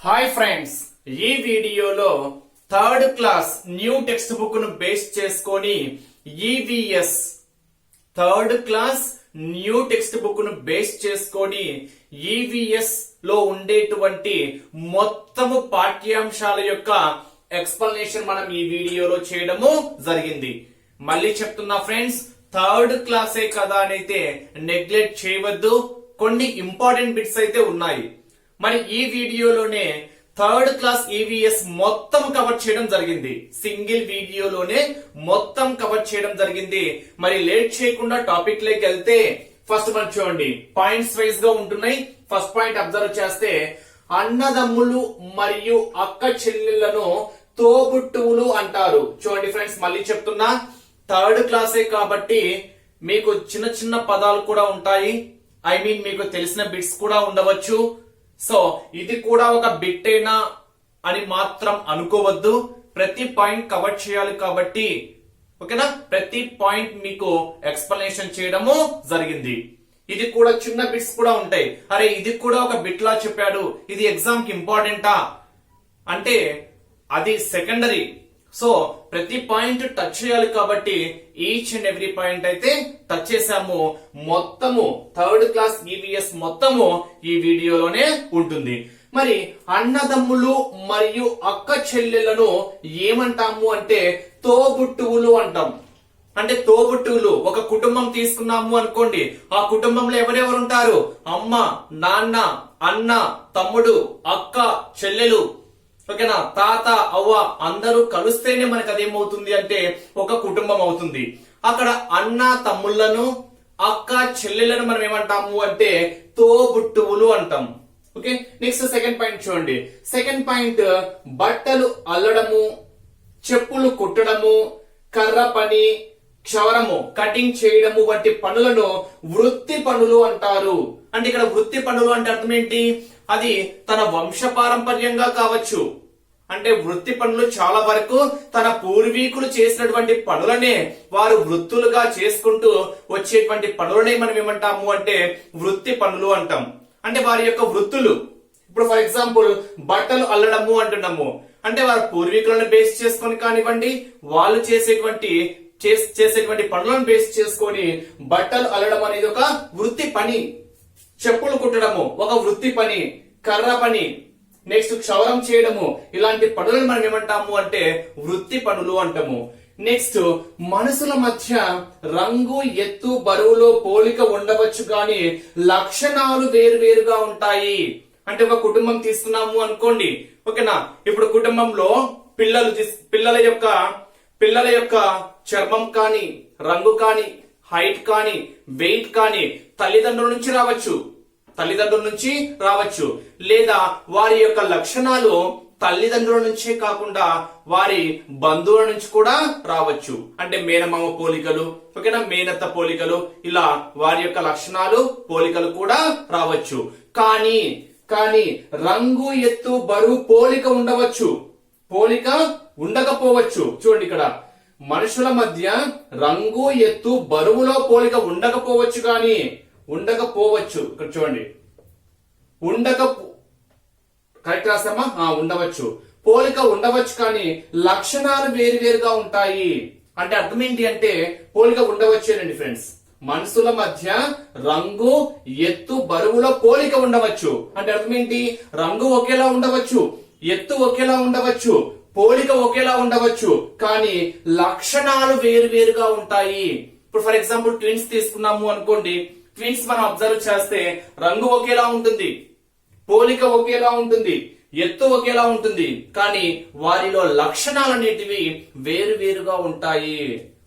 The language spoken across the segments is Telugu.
హాయ్ ఫ్రెండ్స్, ఈ వీడియోలో third class new text book ను బేస్ చేసుకొని EVS third class new text book ను బేస్ చేసుకొని ఈవీఎస్ లో ఉండేటువంటి మొత్తము పాఠ్యాంశాల యొక్క ఎక్స్ప్లెనేషన్ మనం ఈ వీడియోలో చేయడము జరిగింది. మళ్ళీ చెప్తున్నా ఫ్రెండ్స్, థర్డ్ క్లాసే కదా అని అయితే నెగ్లెక్ట్ చేయవద్దు. కొన్ని ఇంపార్టెంట్ బిట్స్ అయితే ఉన్నాయి. మరి ఈ వీడియోలోనే థర్డ్ క్లాస్ ఈవీఎస్ మొత్తం కవర్ చేయడం జరిగింది. సింగిల్ వీడియోలోనే మొత్తం కవర్ చేయడం జరిగింది. మరి లేట్ చేయకుండా టాపిక్ లోకి వెళ్తే ఫస్ట్ మనం చూడండి, పాయింట్స్ వైజ్ గా ఉంటున్నాయి. ఫస్ట్ పాయింట్ అబ్జర్వ్ చేస్తే, అన్నదమ్ములు మరియు అక్క చెల్లెళ్లను తోబుట్టువులు అంటారు. చూడండి ఫ్రెండ్స్, మళ్ళీ చెప్తున్నా, థర్డ్ క్లాసే కాబట్టి మీకు చిన్న చిన్న పదాలు కూడా ఉంటాయి. మీకు తెలిసిన బిట్స్ కూడా ఉండవచ్చు. సో ఇది కూడా ఒక బిట్టేనా అని మాత్రం అనుకోవద్దు. ప్రతి పాయింట్ కవర్ చేయాలి కాబట్టి, ఓకేనా, ప్రతి పాయింట్ మీకు ఎక్స్ప్లెనేషన్ చేయడము జరిగింది. ఇది కూడా చిన్న బిట్స్ కూడా ఉంటాయి. అరే ఇది కూడా ఒక బిట్ లా చెప్పాడు, ఇది ఎగ్జామ్ కి ఇంపార్టెంటా అంటే అది సెకండరీ. సో ప్రతి పాయింట్ టచ్ చేయాలి కాబట్టి ఈచ్ అండ్ ఎవ్రీ పాయింట్ అయితే టచ్ చేసాము. మొత్తము థర్డ్ క్లాస్ ఈవీఎస్ మొత్తము ఈ వీడియోలోనే ఉంటుంది. మరి అన్నదమ్ములు మరియు అక్క చెల్లెలను ఏమంటాము అంటే తోబుట్టువులు అంటాం. అంటే తోబుట్టువులు, ఒక కుటుంబం తీసుకున్నాము అనుకోండి, ఆ కుటుంబంలో ఎవరెవరు ఉంటారు? అమ్మ, నాన్న, అన్న, తమ్ముడు, అక్క, చెల్లెలు, ఓకేనా, తాత, అవ్వ అందరూ కలిస్తేనే మనకు అదేమవుతుంది అంటే ఒక కుటుంబం అవుతుంది. అక్కడ అన్న తమ్ముళ్లను, అక్క చెల్లెలను మనం ఏమంటాము అంటే తోబుట్టువులు అంటాం. ఓకే, నెక్స్ట్ సెకండ్ పాయింట్ చూడండి. సెకండ్ పాయింట్, బట్టలు అల్లడము, చెప్పులు కుట్టడము, కర్ర పని, క్షవరము కటింగ్ చేయడము వంటి పనులను వృత్తి పనులు అంటారు. అంటే ఇక్కడ వృత్తి పనులు అంటే అర్థం ఏంటి? అది తన వంశపారంపర్యంగా కావచ్చు. అంటే వృత్తి పనులు చాలా వరకు తన పూర్వీకులు చేసినటువంటి పనులనే వారు వృత్తులుగా చేసుకుంటూ వచ్చేటువంటి పనులనే మనం ఏమంటాము అంటే వృత్తి పనులు అంటాం. అంటే వారి యొక్క వృత్తులు. ఇప్పుడు ఫర్ ఎగ్జాంపుల్ బట్టలు అల్లడము అంటున్నాము అంటే వారి పూర్వీకులను బేస్ చేసుకొని కానివ్వండి, వాళ్ళు చేసేటువంటి పనులను బేస్ చేసుకొని బట్టలు అల్లడం అనేది ఒక వృత్తి పని. చెప్పులు కుట్టడము ఒక వృత్తి పని, కర్ర పని, నెక్స్ట్ క్షవరం చేయడము, ఇలాంటి పనులను మనం ఏమంటాము అంటే వృత్తి పనులు అంటాము. నెక్స్ట్, మనుషుల మధ్య రంగు, ఎత్తు, బరువులో పోలిక ఉండవచ్చు కానీ లక్షణాలు వేరువేరుగా ఉంటాయి. అంటే ఒక కుటుంబం తీసుకున్నాము అనుకోండి, ఓకేనా, ఇప్పుడు కుటుంబంలో పిల్లల యొక్క చర్మం కానీ, రంగు కానీ, హైట్ కానీ, వెయిట్ కానీ తల్లిదండ్రుల నుంచి రావచ్చు. లేదా వారి యొక్క లక్షణాలు తల్లిదండ్రుల నుంచే కాకుండా వారి బంధువుల నుంచి కూడా రావచ్చు. అంటే మేనమామ పోలికలు, ఓకేనా, మేనత్త పోలికలు, ఇలా వారి యొక్క లక్షణాలు పోలికలు కూడా రావచ్చు. కానీ రంగు, ఎత్తు, బరువు పోలిక ఉండవచ్చు, పోలిక ఉండకపోవచ్చు. చూడండి, ఇక్కడ మనుషుల మధ్య రంగు, ఎత్తు, బరువులో పోలిక ఉండకపోవచ్చు. ఇక్కడ చూడండి, కరెక్ట్ రాసామా? ఉండవచ్చు, పోలిక ఉండవచ్చు కానీ లక్షణాలు వేరువేరుగా ఉంటాయి. అంటే అర్థం ఏంటి అంటే పోలిక ఉండవచ్చేనండి ఫ్రెండ్స్. మనుషుల మధ్య రంగు, ఎత్తు, బరువులో పోలిక ఉండవచ్చు. అంటే అర్థం ఏంటి? రంగు ఒకేలా ఉండవచ్చు, ఎత్తు ఒకేలా ఉండవచ్చు, పోలిక ఒకేలా ఉండవచ్చు, కానీ లక్షణాలు వేరువేరుగా ఉంటాయి. ఇప్పుడు ఫర్ ఎగ్జాంపుల్ ట్విన్స్ తీసుకున్నాము అనుకోండి, ట్విన్స్ మనం అబ్జర్వ్ చేస్తే రంగు ఒకేలా ఉంటుంది, పోలిక ఒకేలా ఉంటుంది, ఎత్తు ఒకేలా ఉంటుంది, కానీ వారిలో లక్షణాలు అనేటివి వేరువేరుగా ఉంటాయి.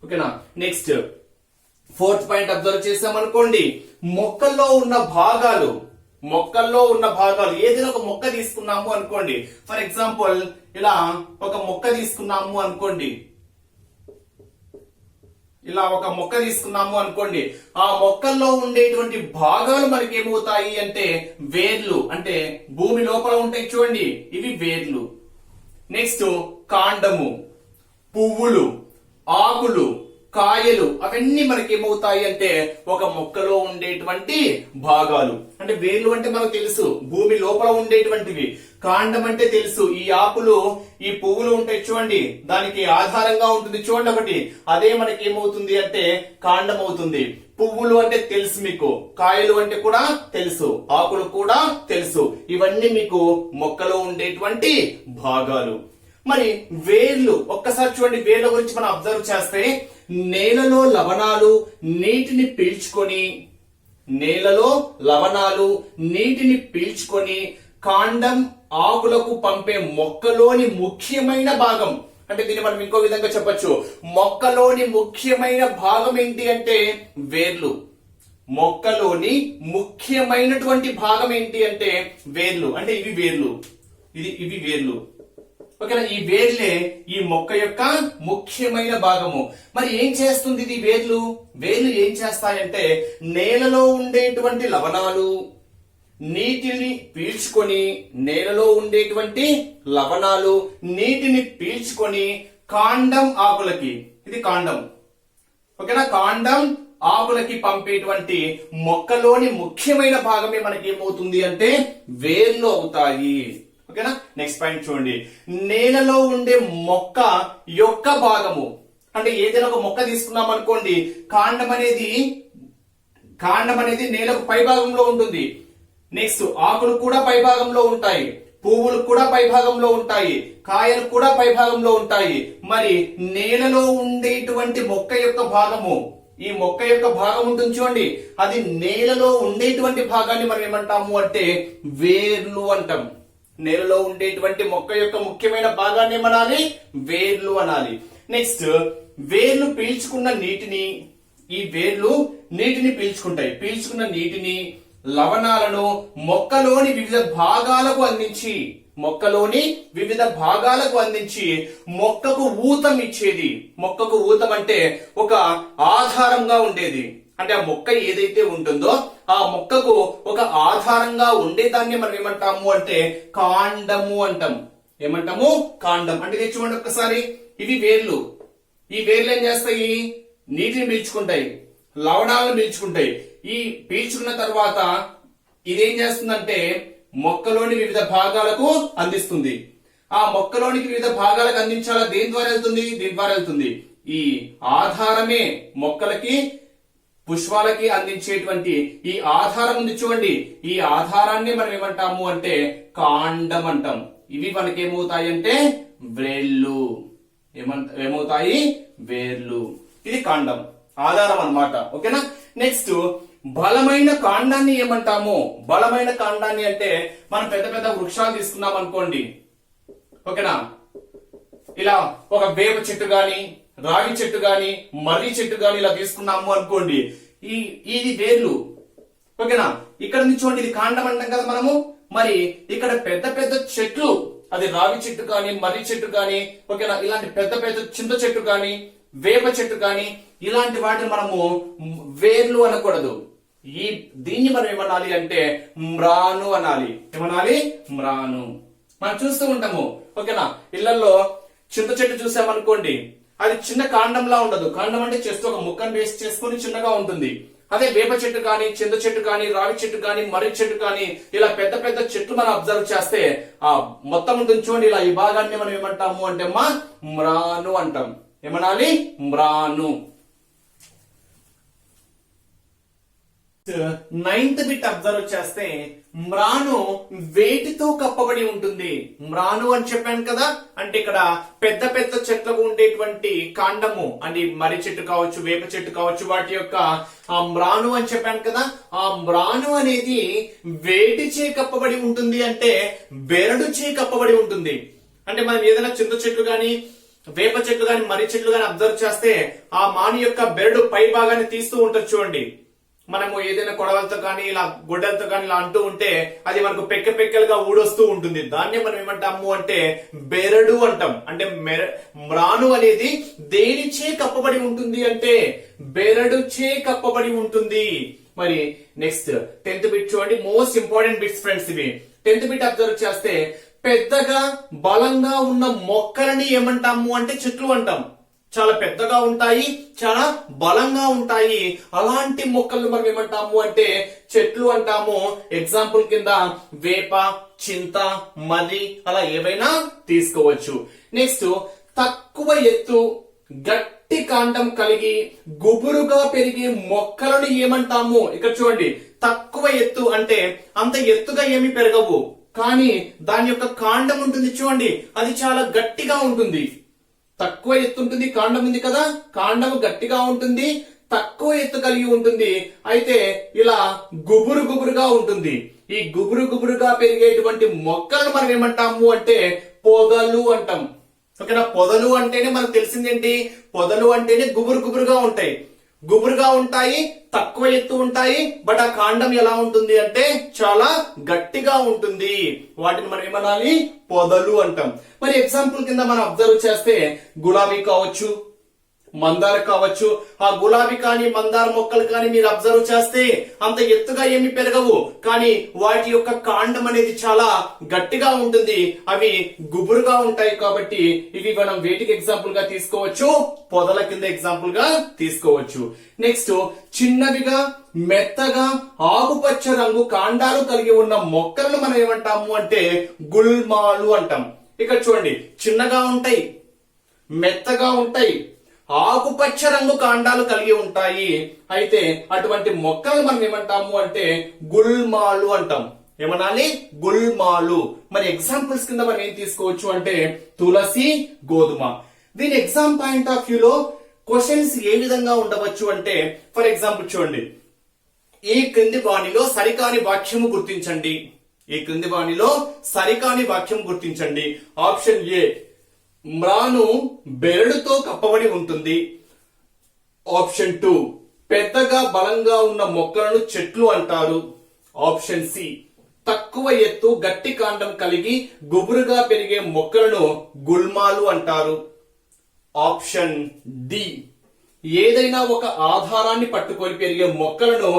ఓకేనా, నెక్స్ట్ ఫోర్త్ పాయింట్ అబ్జర్వ్ చేసామనుకోండి, మొక్కల్లో ఉన్న భాగాలు, ఏదైనా ఒక మొక్క తీసుకున్నాము అనుకోండి, ఫర్ ఎగ్జాంపుల్ ఇలా ఒక మొక్క తీసుకున్నాము అనుకోండి, ఆ మొక్కల్లో ఉండేటువంటి భాగాలు మనకి ఏమవుతాయి అంటే వేర్లు. అంటే భూమి లోపల ఉంటాయి చూడండి, ఇవి వేర్లు. నెక్స్ట్ కాండము, పువ్వులు, ఆకులు, కాయలు అవన్నీ మనకి ఏమవుతాయి అంటే ఒక మొక్కలో ఉండేటువంటి భాగాలు. అంటే వేర్లు అంటే మనకు తెలుసు భూమి లోపల ఉండేటువంటివి. కాండం అంటే తెలుసు ఈ ఆకులు ఈ పువ్వులు ఉంటాయి చూడండి, దానికి ఆధారంగా ఉంటుంది చూడండి ఒకటి, అదే మనకి ఏమవుతుంది అంటే కాండం అవుతుంది. పువ్వులు అంటే తెలుసు మీకు, కాయలు అంటే కూడా తెలుసు, ఆకులు కూడా తెలుసు. ఇవన్నీ మీకు మొక్కలో ఉండేటువంటి భాగాలు. మరి వేర్లు ఒక్కసారి చూడండి, వేర్ల గురించి మనం అబ్జర్వ్ చేస్తే నేలలో లవణాలు నీటిని పీల్చుకొని కాండం ఆకులకు పంపే మొక్కలోని ముఖ్యమైన భాగం. అంటే దీన్ని మనం ఇంకో విధంగా చెప్పొచ్చు, మొక్కలోని ముఖ్యమైన భాగం ఏంటి అంటే వేర్లు. మొక్కలోని ముఖ్యమైనటువంటి భాగం ఏంటి అంటే వేర్లు. అంటే ఇవి వేర్లు. ఓకేనా, ఈ వేర్లే ఈ మొక్క యొక్క ముఖ్యమైన భాగము. మరి ఏం చేస్తుంది ఇది వేర్లు ఏం చేస్తాయంటే నేలలో ఉండేటువంటి లవణాలు నీటిని పీల్చుకొని కాండం ఆకులకి, ఇది కాండం ఓకేనా, కాండం ఆకులకి పంపేటువంటి మొక్కలోని ముఖ్యమైన భాగమే మనకి ఏమవుతుంది అంటే వేర్లు అవుతాయి. ఓకేనా, నెక్స్ట్ పాయింట్ చూడండి, నేలలో ఉండే మొక్క యొక్క భాగము. అంటే ఏదైనా ఒక మొక్క తీసుకున్నాం అనుకోండి, కాండం అనేది నేలకు పై భాగంలో ఉంటుంది. నెక్స్ట్ ఆకులు కూడా పై భాగంలో ఉంటాయి, పువ్వులు కూడా పై భాగంలో ఉంటాయి, కాయలు కూడా పై భాగంలో ఉంటాయి. మరి నేలలో ఉండేటువంటి మొక్క యొక్క భాగము, ఈ మొక్క యొక్క భాగం ఉంటుంది చూడండి, అది నేలలో ఉండేటువంటి భాగాన్ని మనం ఏమంటాము అంటే వేర్లు అంటాం. నేలలో ఉండేటువంటి మొక్క యొక్క ముఖ్యమైన భాగాన్ని ఏమనాలి, వేర్లు అనాలి. నెక్స్ట్ వేర్లు పీల్చుకున్న నీటిని, ఈ వేర్లు నీటిని పీల్చుకున్న నీటిని లవణాలను మొక్కలోని వివిధ భాగాలకు అందించి మొక్కకు ఊతం ఇచ్చేది. మొక్కకు ఊతం అంటే ఒక ఆధారంగా ఉండేది. అంటే ఆ మొక్క ఏదైతే ఉంటుందో ఆ మొక్కకు ఒక ఆధారంగా ఉండేదాన్ని మనం ఏమంటాము అంటే కాండము అంటాం. ఏమంటాము, కాండం. అంటే ఇది చూడండి ఒక్కసారి, ఇవి వేర్లు. ఈ వేర్లు ఏం చేస్తాయి, నీటిని పీల్చుకుంటాయి, లవణాలను పీల్చుకుంటాయి. ఈ పీల్చుకున్న తర్వాత ఇదేం చేస్తుందంటే మొక్కలోని వివిధ భాగాలకు అందిస్తుంది. ఆ మొక్కలోనికి వివిధ భాగాలకు అందించాలా, దేని ద్వారా వెళ్తుంది, దీని ద్వారా వెళ్తుంది. ఈ ఆధారమే మొక్కలకి పుష్పాలకి అందించేటువంటి ఈ ఆధారం ఉంది చూడండి, ఈ ఆధారాన్ని మనం ఏమంటాము అంటే కాండం అంటాం. ఇవి మనకి ఏమవుతాయి అంటే వేర్లు. ఏమవుతాయి, వేర్లు. ఇది కాండం, ఆధారం అన్నమాట. ఓకేనా, నెక్స్ట్ బలమైన కాండాన్ని ఏమంటాము, బలమైన కాండాన్ని అంటే మనం పెద్ద పెద్ద వృక్షాలు తీసుకున్నాం అనుకోండి, ఓకేనా, ఇలా ఒక వేప చెట్టు గాని, రాగి చెట్టు గాని, మర్రి చెట్టు గాని ఇలా తీసుకున్నాము అనుకోండి, ఇది వేర్లు. ఓకేనా, ఇక్కడ నుంచి చూడండి, ఇది కాండం అంటాం కదా మనము. మరి ఇక్కడ పెద్ద పెద్ద చెట్లు, అది రావి చెట్టు కానీ, మర్రి చెట్టు కానీ, ఓకేనా, ఇలాంటి పెద్ద పెద్ద చింత చెట్టు కానీ, వేప చెట్టు కానీ, ఇలాంటి వాటిని మనము వేర్లు అనకూడదు. దీన్ని మనం ఏమనాలి అంటే మ్రాను అనాలి. ఏమనాలి, మ్రాను. మనం చూస్తూ ఉంటాము, ఓకేనా, ఇళ్లలో చింత చెట్టు చూసామనుకోండి, అది చిన్న కాండంలా ఉండదు. కాండం అంటే జస్ట్ ఒక ముక్కను వేస్ట్ చేసుకుని చిన్నగా ఉంటుంది. అదే వేప చెట్టు కానీ, చింత చెట్టు కానీ, రావి చెట్టు కానీ, మర్రి చెట్టు కానీ, ఇలా పెద్ద పెద్ద చెట్లు మనం అబ్జర్వ్ చేస్తే ఆ మొత్తం ఉంటుంది చూడండి, ఇలా ఈ భాగాన్ని మనం ఏమంటాము అంటే మ్రాను అంటాం. ఏమనాలి, మ్రాను. 9th బిట్ అబ్జర్వ్ చేస్తే మ్రాను వేటితో కప్పబడి ఉంటుంది. మ్రాను అని చెప్పాను కదా, అంటే ఇక్కడ పెద్ద పెద్ద చెట్లకు ఉండేటువంటి కాండము, అంటే మర్రి చెట్టు కావచ్చు, వేప చెట్టు కావచ్చు, వాటి యొక్క ఆ మ్రాను అని చెప్పాను కదా. ఆ మ్రాను అనేది వేటిచే కప్పబడి ఉంటుంది అంటే బెరడుచే కప్పబడి ఉంటుంది. అంటే మనం ఏదైనా చింత చెట్లు గాని, వేప చెట్లు గాని, మర్రి చెట్లు గాని అబ్జర్వ్ చేస్తే ఆ మాని యొక్క బెరడు పై భాగాన్ని తీస్తూ ఉంటారు చూడండి. మనము ఏదైనా కొడవలతో కానీ, ఇలా గుడ్డలతో కానీ ఇలా అంటూ ఉంటే అది మనకు పెక్కలుగా ఊడొస్తూ ఉంటుంది. దాన్ని మనం ఏమంటాము అంటే బెరడు అంటాం. అంటే మ్రాను అనేది దేనిచే కప్పబడి ఉంటుంది అంటే బెరడుచే కప్పబడి ఉంటుంది. మరి నెక్స్ట్ 10th బిట్ చూడండి, మోస్ట్ ఇంపార్టెంట్ బిట్స్ ఫ్రెండ్స్ ఇవి. 10th బిట్ అబ్జర్వ్ చేస్తే పెద్దగా బలంగా ఉన్న మొక్కలని ఏమంటాము అంటే చెట్లు అంటాం. చాలా పెద్దగా ఉంటాయి, చాలా బలంగా ఉంటాయి. అలాంటి మొక్కలను మనం ఏమంటాము అంటే చెట్లు అంటాము. ఎగ్జాంపుల్ కింద వేప, చింత, మర్రి అలా ఏవైనా తీసుకోవచ్చు. నెక్స్ట్ తక్కువ ఎత్తు, గట్టి కాండం కలిగి గుబురుగా పెరిగే మొక్కలను ఏమంటాము? ఇక్కడ చూడండి, తక్కువ ఎత్తు అంటే అంత ఎత్తుగా ఏమి పెరగవు, కానీ దాని యొక్క కాండం ఉంటుంది చూడండి, అది చాలా గట్టిగా ఉంటుంది. తక్కువ ఎత్తు ఉంటుంది, కాండం ఉంది కదా, కాండం గట్టిగా ఉంటుంది, తక్కువ ఎత్తు కలిగి ఉంటుంది. అయితే ఇలా గుబురుగా ఉంటుంది. ఈ గుబురుగా పెరిగేటువంటి మొక్కలను మనం ఏమంటాము అంటే పొదలు అంటాం. ఓకేనా? పొదలు అంటేనే మనకు తెలిసిందేంటి, పొదలు అంటేనే గుబురుగా ఉంటాయి. గుబురుగా ఉంటాయి, తక్కువ ఎత్తు ఉంటాయి, బట్ ఆ కాండం ఎలా ఉంటుంది అంటే చాలా గట్టిగా ఉంటుంది. వాటిని మనం ఏమనాలి? పొదలు అంటాం. మరి ఎగ్జాంపుల్ కింద మనం అబ్జర్వ్ చేస్తే గులాబీ కావచ్చు, మందార కావచ్చు. ఆ గులాబీ కానీ మందార మొక్కలు కానీ మీరు అబ్జర్వ్ చేస్తే అంత ఎత్తుగా ఏమి పెరగవు, కానీ వాటి యొక్క కాండం అనేది చాలా గట్టిగా ఉంటుంది. అవి గుబురుగా ఉంటాయి. కాబట్టి ఇవి మనం వేటికి ఎగ్జాంపుల్ గా తీసుకోవచ్చు? పొదల కింద ఎగ్జాంపుల్ గా తీసుకోవచ్చు. నెక్స్ట్ చిన్నవిగా మెత్తగా ఆకుపచ్చ రంగు కాండాలు కలిగి ఉన్న మొక్కలను మనం ఏమంటాము అంటే గుల్మాలు అంటాం. ఇక్కడ చూడండి, చిన్నగా ఉంటాయి, మెత్తగా ఉంటాయి, ఆకుపచ్చ రంగు కాండాలు కలిగి ఉంటాయి. అయితే అటువంటి మొక్కలు మనం ఏమంటాము అంటే గుల్మాలు అంటాం. ఏమనాలి? గుల్మాలు. మరి ఎగ్జాంపుల్స్ కింద మనం ఏం తీసుకోవచ్చు అంటే తులసి, గోధుమ. దీని ఎగ్జామ్ పాయింట్ ఆఫ్ వ్యూలో క్వశ్చన్స్ ఏ విధంగా ఉండవచ్చు అంటే, ఫర్ ఎగ్జాంపుల్ చూడండి, ఈ క్రింది వాణిలో సరికాని వాక్యము గుర్తించండి. ఈ క్రింది వాణిలో సరికాని వాక్యం గుర్తించండి. ఆప్షన్ ఏ, మ్రాను బెరడుతో కప్పబడి ఉంటుంది. ఆప్షన్ 2, పెద్దగా బలంగా ఉన్న మొక్కలను చెట్లు అంటారు. ఆప్షన్ సి, తక్కువ ఎత్తు గట్టి కాండం కలిగి గుబురుగా పెరిగే మొక్కలను గుల్మాలు అంటారు. ఆప్షన్ డి, ఏదైనా ఒక ఆధారాన్ని పట్టుకొని పెరిగే మొక్కలను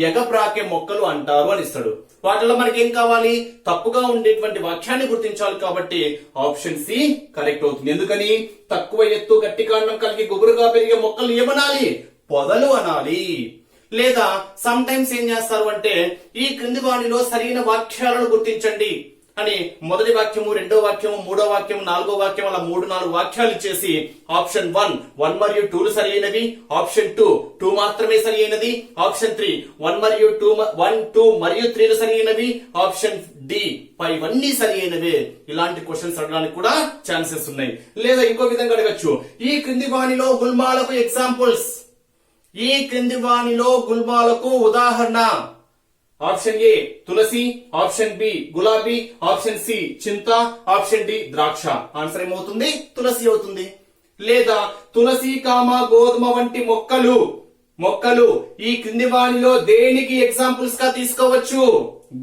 ఎగబ్రాకే మొక్కలు అంటారు అని ఇస్తాడు. వాటిలో మనకి ఏం కావాలి? తప్పుగా ఉండేటువంటి వాక్యాన్ని గుర్తించాలి. కాబట్టి ఆప్షన్ సి కరెక్ట్ అవుతుంది. ఎందుకని? తక్కువ ఎత్తు గట్టి కాండం కలిగి గుబురుగా పెరిగే మొక్కలు ఏమనాలి? పొదలు అనాలి. లేదా సమ్ టైమ్స్ ఏం చేస్తారు అంటే ఈ క్రింది వాణిలో సరైన వాక్యాలను గుర్తించండి అని మొదటి వాక్యము, రెండో వాక్యము, మూడో వాక్యము, నాలుగో వాక్యం అలా 3-4 వాక్యాలు ఇచ్చేసి ఆప్షన్ 1 మరియు 2 సరి అయినవి, ఆప్షన్ 2 మాత్రమే సరి అయినది, ఆప్షన్ 3 1 2 మరియు 3 సరి అయినవి, ఆప్షన్ డి పైవన్నీ సరి అయినవే. ఇలాంటి క్వశ్చన్స్ అడగడానికి కూడా ఛాన్సెస్ ఉన్నాయి. లేదా ఇంకో విధంగా అడగచ్చు, ఈ క్రింది వాణిలో గుల్మాలకు ఎగ్జాంపుల్స్. ఈ క్రింది వాణిలో గుల్మాలకు ఉదాహరణ. ఆప్షన్ ఏ తులసి, ఆప్షన్ బి గులాబీ, ఆప్షన్ సి చింత, ఆప్షన్ డి ద్రాక్ష. ఆన్సర్ ఏమవుతుంది? తులసి అవుతుంది. లేదా తులసి, గోధుమ వంటి మొక్కలు ఈ క్రింది వాణిలో దేనికి ఎగ్జాంపుల్స్ గా తీసుకోవచ్చు?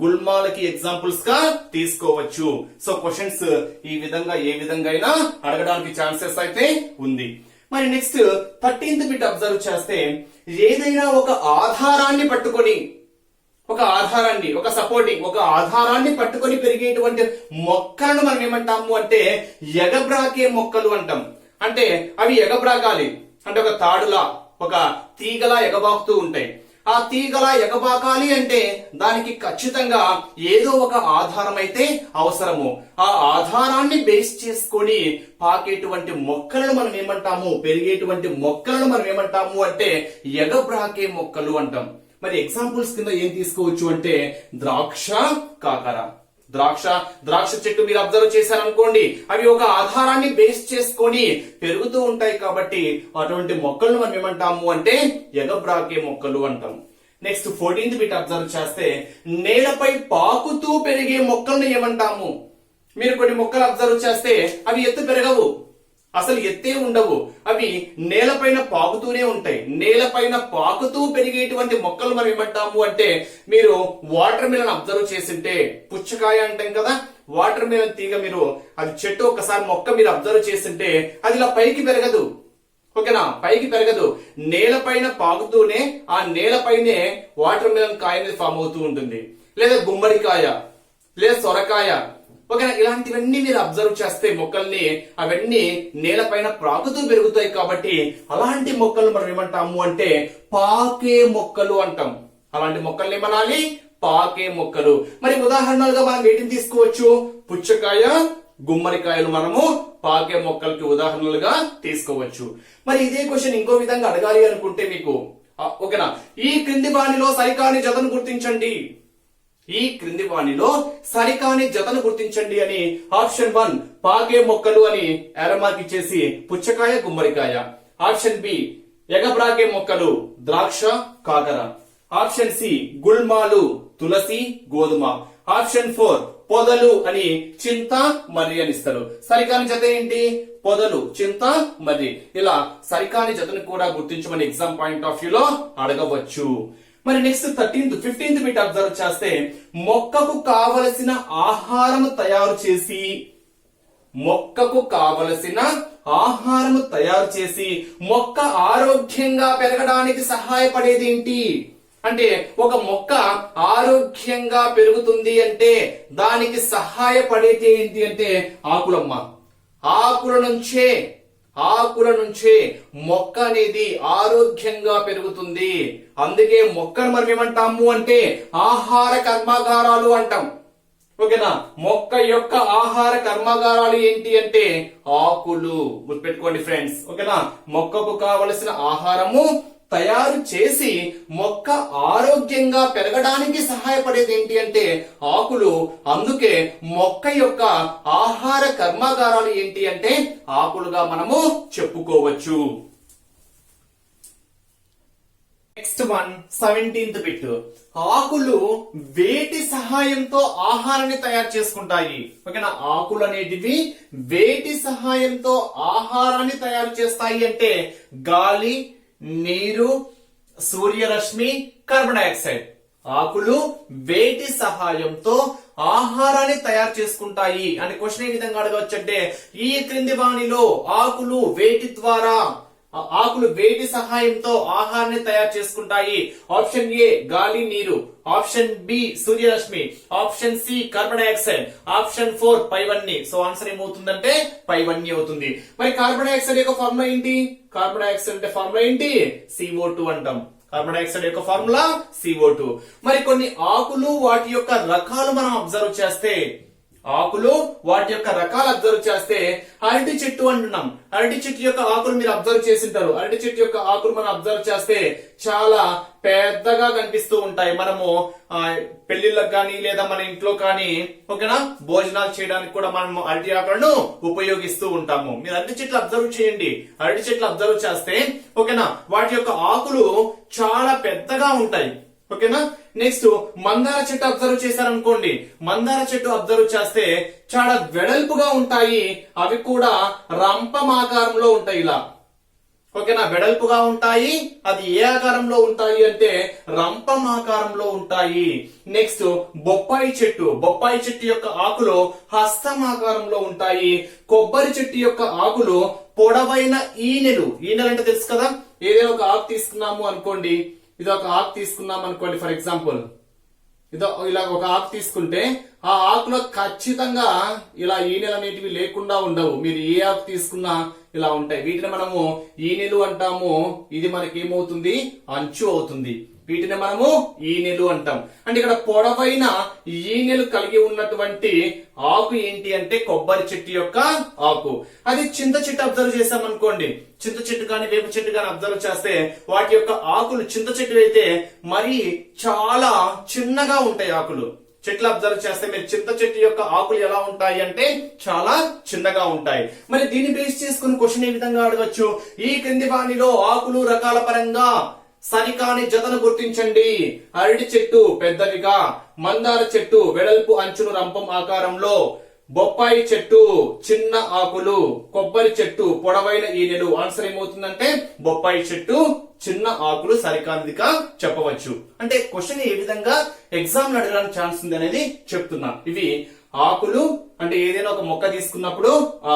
గుల్మాలకి ఎగ్జాంపుల్స్ గా తీసుకోవచ్చు. సో క్వశ్చన్స్ ఈ విధంగా ఏ విధంగా అయినా అడగడానికి ఛాన్సెస్ అయితే ఉంది. మరి నెక్స్ట్ 13th బిట్ అబ్జర్వ్ చేస్తే, ఏదైనా ఒక ఆధారాన్ని పట్టుకొని ఒక ఆధారాన్ని పట్టుకొని పెరిగేటువంటి మొక్కలను మనం ఏమంటాము అంటే ఎగబ్రాకే మొక్కలు అంటాం. అంటే అవి ఎగబ్రాకాలి అంటే ఒక తాడులా, ఒక తీగలా ఎగబాకుతూ ఉంటాయి. ఆ తీగలా ఎగబాకాలి అంటే దానికి ఖచ్చితంగా ఏదో ఒక ఆధారం అయితే అవసరము. ఆ ఆధారాన్ని బేస్ చేసుకొని పాకేటువంటి మొక్కలను మనం ఏమంటాము, పెరిగేటువంటి మొక్కలను మనం ఏమంటాము అంటే ఎగబ్రాకే మొక్కలు అంటాం. మరి ఎగ్జాంపుల్స్ కింద ఏం తీసుకోవచ్చు అంటే ద్రాక్ష, కాకర. ద్రాక్ష చెట్టు మీరు అబ్జర్వ్ చేశారనుకోండి, అవి ఒక ఆధారాన్ని బేస్ చేసుకొని పెరుగుతూ ఉంటాయి. కాబట్టి అటువంటి మొక్కలను మనం ఏమంటాము అంటే ఎగబ్రాకే మొక్కలు అంటాం. నెక్స్ట్ 14th బిట్ అబ్జర్వ్ చేస్తే, నేలపై పాకుతూ పెరిగే మొక్కలను ఏమంటాము? మీరు కొన్ని మొక్కలు అబ్జర్వ్ చేస్తే అవి ఎత్తు పెరగవు, అసలు ఎత్తే ఉండవు, అవి నేలపైన పాకుతూనే ఉంటాయి. నేలపైన పాకుతూ పెరిగేటువంటి మొక్కలు మనం ఏమంటాము అంటే, మీరు వాటర్ మిలన్ అబ్జర్వ్ చేసింటే, పుచ్చకాయ అంటాం కదా, వాటర్ మిలన్ తీగ మీరు అది చెట్టు ఒకసారి మొక్క మీరు అబ్జర్వ్ చేసింటే అది ఇలా పైకి పెరగదు. ఓకేనా? పైకి పెరగదు, నేలపైన పాకుతూనే ఆ నేలపైనే వాటర్ మిలన్ కాయ అనేది ఫామ్ అవుతూ ఉంటుంది. లేదా గుమ్మడికాయ, లేదా సొరకాయ, ఓకేనా, ఇలాంటివన్నీ మీరు అబ్జర్వ్ చేస్తే మొక్కల్ని అవన్నీ నేలపైన ప్రాకుతూ పెరుగుతాయి కాబట్టి అలాంటి మొక్కలు మనం ఏమంటాము అంటే పాకే మొక్కలు అంటాం. అలాంటి మొక్కల్ని ఏమనాలి, పాకే మొక్కలు. మరి ఉదాహరణలుగా మనం వీటిని తీసుకోవచ్చు, పుచ్చకాయ, గుమ్మడికాయలు మనము పాకే మొక్కలకి ఉదాహరణలుగా తీసుకోవచ్చు. మరి ఇదే క్వశ్చన్ ఇంకో విధంగా అడగాలి అనుకుంటే మీకు ఓకేనా, ఈ క్రింది వాణిలో సరికాని జతను గుర్తించండి, ఈ క్రింది వాణిలో సరికాని జతను గుర్తించండి అని ఆప్షన్ 1 పాకే మొక్కలు అని ఎరమార్క్ ఇచ్చేసి పుచ్చకాయ, గుమ్మడికాయ. ఆప్షన్ బి ఎగబ్రాకే మొక్కలు ద్రాక్ష, కాకర. ఆప్షన్ సి గుల్మాలు తులసి, గోధుమ. ఆప్షన్ 4 పొదలు అని చింత, మర్రి అని ఇస్తారు. సరికాని జత ఏంటి, పొదలు, చింత, మర్రి. ఇలా సరికాని జతను కూడా గుర్తించమని ఎగ్జామ్ పాయింట్ ఆఫ్ వ్యూ లో అడగవచ్చు. మరి నెక్స్ట్ 15th బిట్ అబ్జర్వ్ చేస్తే మొక్కకు కావలసిన ఆహారము తయారు చేసి, మొక్కకు కావలసిన ఆహారము తయారు చేసి మొక్క ఆరోగ్యంగా పెరగడానికి సహాయపడేది ఏంటి అంటే, ఒక మొక్క ఆరోగ్యంగా పెరుగుతుంది అంటే దానికి సహాయపడేది ఏంటి అంటే ఆకులమ్మ. ఆకుల నుంచే మొక్క అనేది ఆరోగ్యంగా పెరుగుతుంది. అందుకే మొక్కను మనం ఏమంటాము అంటే ఆహార కర్మాగారాలు అంటాం. ఓకేనా, మొక్క యొక్క ఆహార కర్మాగారాలు ఏంటి అంటే ఆకులు. గుర్తుపెట్టుకోండి ఫ్రెండ్స్. ఓకేనా, మొక్కకు కావలసిన ఆహారము తయారు చేసి మొక్క ఆరోగ్యంగా పెరగడానికి సహాయపడేది ఏంటి అంటే ఆకులు. అందుకే మొక్క యొక్క ఆహార కర్మాగారాలు ఏంటి అంటే ఆకులుగా మనము చెప్పుకోవచ్చు. నెక్స్ట్ 17th బిట్, ఆకులు వేటి సహాయంతో ఆహారాన్ని తయారు చేసుకుంటాయి. ఓకేనా, ఆకులు అనేటివి వేటి సహాయంతో ఆహారాన్ని తయారు చేస్తాయి అంటే గాలి, నీరు, సూర్యరశ్మి, కార్బన్ డైఆక్సైడ్. ఆకులు వేటి సహాయంతో ఆహారాన్ని తయారు చేసుకుంటాయి అనే క్వశ్చన్ ఏ విధంగా అడగవచ్చు అంటే, ఈ క్రింది వాణిలో ఆకులు వేటి సహాయంతో ఆహారాన్ని తయారు చేసుకుంటాయి. ఆప్షన్ ఏ గాలి, నీరు. ఆప్షన్ బి సూర్యరశ్మి. Option C carbon dioxide. Option 4 పైవన్నీ. సో ఆన్సర్ ఏమవుతుందంటే పైవన్నీ అవుతుంది. మరి కార్బన్ డైఆక్సైడ్ యొక్క ఫార్ములా ఏంటి, కార్బన్ డైఆక్సైడ్ అంటే ఫార్ములా ఏంటి, CO2 అంటాం. కార్బన్ డైఆక్సైడ్ యొక్క ఫార్ములా CO2. మరి కొన్ని ఆకులు వాటి యొక్క రకాలు మనం అబ్జర్వ్ చేస్తే, ఆకులు వాటి యొక్క రకాలు అబ్జర్వ్ చేస్తే అరటి చెట్టు అంటున్నాం. అరటి చెట్టు యొక్క ఆకులు మీరు అబ్జర్వ్ చేసింటారు. అరటి చెట్టు యొక్క ఆకులు మనం అబ్జర్వ్ చేస్తే చాలా పెద్దగా కనిపిస్తూ ఉంటాయి. మనము పెళ్లిళ్ళకి కానీ లేదా మన ఇంట్లో కానీ ఓకేనా భోజనాలు చేయడానికి కూడా మనం అరటి ఆకులను ఉపయోగిస్తూ ఉంటాము. మీరు అరటి చెట్లు అబ్జర్వ్ చేయండి. అరటి చెట్లు అబ్జర్వ్ చేస్తే ఓకేనా వాటి యొక్క ఆకులు చాలా పెద్దగా ఉంటాయి. ఓకేనా, నెక్స్ట్ మందార చెట్టు అబ్జర్వ్ చేశారనుకోండి. మందార చెట్టు అబ్జర్వ్ చేస్తే చాలా వెడల్పుగా ఉంటాయి. అవి కూడా రంపం ఆకారంలో ఉంటాయి ఇలా. ఓకేనా, వెడల్పుగా ఉంటాయి. అది ఏ ఆకారంలో ఉంటాయి అంటే రంపం ఆకారంలో ఉంటాయి. నెక్స్ట్ బొప్పాయి చెట్టు యొక్క ఆకులు హస్తం ఆకారంలో ఉంటాయి. కొబ్బరి చెట్టు యొక్క ఆకులు పొడవైన ఈనెలు అంటే తెలుసు కదా, ఏదైనా ఒక ఆకు తీసుకున్నాము అనుకోండి, ఇది ఒక ఆకు తీసుకున్నాం అనుకోండి, ఫర్ ఎగ్జాంపుల్ ఇలా ఒక ఆకు తీసుకుంటే ఆ ఆకులో ఖచ్చితంగా ఇలా ఈనెలు అనేటివి లేకుండా ఉండవు. మీరు ఏ ఆకు తీసుకున్నా ఇలా ఉంటాయి. వీటిని మనము ఈనెలు అంటాము. ఇది మనకి ఏమవుతుంది, అంచు అవుతుంది. వీటిని మనము ఈనెలు అంటాం. అంటే ఇక్కడ పొడవైన ఈనెలు కలిగి ఉన్నటువంటి ఆకు ఏంటి అంటే కొబ్బరి చెట్టు యొక్క ఆకు. అది చింత చెట్టు అబ్జర్వ్ చేసాం అనుకోండి, చింత చెట్టు కానీ వేప చెట్టు కానీ అబ్జర్వ్ చేస్తే వాటి యొక్క ఆకులు చింత చెట్టు అయితే మరి చాలా చిన్నగా ఉంటాయి ఆకులు. చెట్లు అబ్జర్వ్ చేస్తే మీరు చింత చెట్టు యొక్క ఆకులు ఎలా ఉంటాయి అంటే చాలా చిన్నగా ఉంటాయి. మరి దీన్ని బేస్ చేసుకుని క్వశ్చన్ ఏ విధంగా అడగచ్చు, ఈ క్రింది వాణిలో ఆకులు రకాల పరంగా సరికాని జతను గుర్తించండి. అరటి చెట్టు పెద్దవిగా, మందార చెట్టు వెడల్పు అంచును రంపం ఆకారంలో, బొప్పాయి చెట్టు చిన్న ఆకులు, కొబ్బరి చెట్టు పొడవైన ఈనెలు. ఆన్సర్ ఏమవుతుందంటే బొప్పాయి చెట్టు చిన్న ఆకులు సరికానిదిగా చెప్పవచ్చు. అంటే క్వశ్చన్ ఏ విధంగా ఎగ్జామ్ లో అడగడానికి ఛాన్స్ ఉంది అనేది చెప్తున్నా. ఇవి ఆకులు అంటే ఏదైనా ఒక మొక్క తీసుకున్నప్పుడు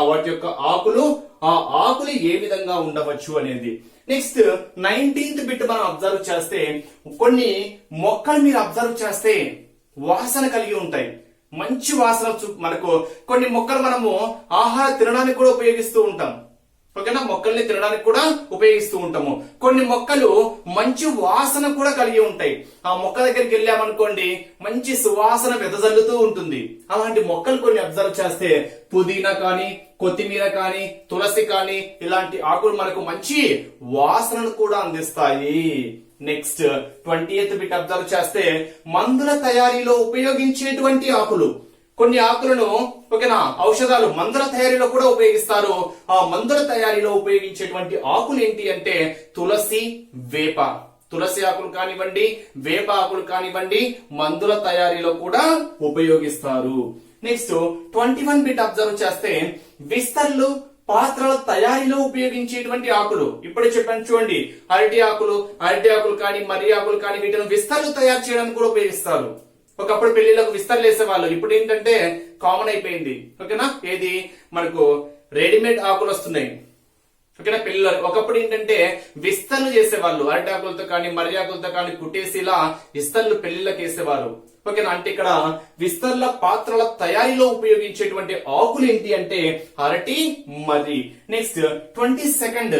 వాటి యొక్క ఆకులు, ఆ ఆకులు ఏ విధంగా ఉండవచ్చు అనేది. నెక్స్ట్ 19th బిట్ మనం అబ్జర్వ్ చేస్తే కొన్ని మొక్కలు మీరు అబ్జర్వ్ చేస్తే వాసన కలిగి ఉంటాయి. మంచి వాసన మనకు కొన్ని మొక్కలు మనము ఆహారం తినడానికి కూడా ఉపయోగిస్తూ ఉంటాం. ఓకేనా, మొక్కల్ని తినడానికి కూడా ఉపయోగిస్తూ ఉంటాము. కొన్ని మొక్కలు మంచి వాసన కూడా కలిగి ఉంటాయి. ఆ మొక్క దగ్గరికి వెళ్ళామనుకోండి మంచి సువాసన వెదజల్లుతూ ఉంటుంది. అలాంటి మొక్కలు కొన్ని అబ్జర్వ్ చేస్తే పుదీనా కానీ, కొత్తిమీర కానీ, తులసి కానీ ఇలాంటి ఆకులు మనకు మంచి వాసనను కూడా అందిస్తాయి. నెక్స్ట్ 20th బిట్ అబ్జర్వ్ చేస్తే మందుల తయారీలో ఉపయోగించేటువంటి ఆకులు. కొన్ని ఆకులను ఓకేనా ఔషధాలు మందుల తయారీలో కూడా ఉపయోగిస్తారు. ఆ మందుల తయారీలో ఉపయోగించేటువంటి ఆకులు ఏంటి అంటే తులసి, వేప. తులసి ఆకులు కానివ్వండి, వేప ఆకులు కానివ్వండి మందుల తయారీలో కూడా ఉపయోగిస్తారు. నెక్స్ట్ 21 బిట్ అబ్జర్వ్ చేస్తే విస్తర్లు, పాత్రల తయారీలో ఉపయోగించేటువంటి ఆకులు. ఇప్పుడే చెప్పాను చూడండి, అరటి ఆకులు కానీ, మర్రి ఆకులు కానీ వీటిని విస్తర్లు తయారు చేయడానికి కూడా ఉపయోగిస్తారు. ఒకప్పుడు పెళ్లిళ్ళకు విస్తర్లు వేసేవాళ్ళు, ఇప్పుడు ఏంటంటే కామన్ అయిపోయింది. ఓకేనా, ఏది మనకు రెడీమేడ్ ఆకులు వస్తున్నాయి. ఓకేనా, పెళ్లిలో ఒకప్పుడు ఏంటంటే విస్తర్లు చేసేవాళ్ళు, అరటి ఆకులతో కానీ మర్రి ఆకులతో కానీ కుట్టేసి ఇలా విస్తర్లు పెళ్లిళ్ళకి వేసేవారు. ఓకేనా, అంటే ఇక్కడ విస్తర్ల, పాత్రల తయారీలో ఉపయోగించేటువంటి ఆకులు ఏంటి అంటే అరటి, మర్రి. నెక్స్ట్ 22nd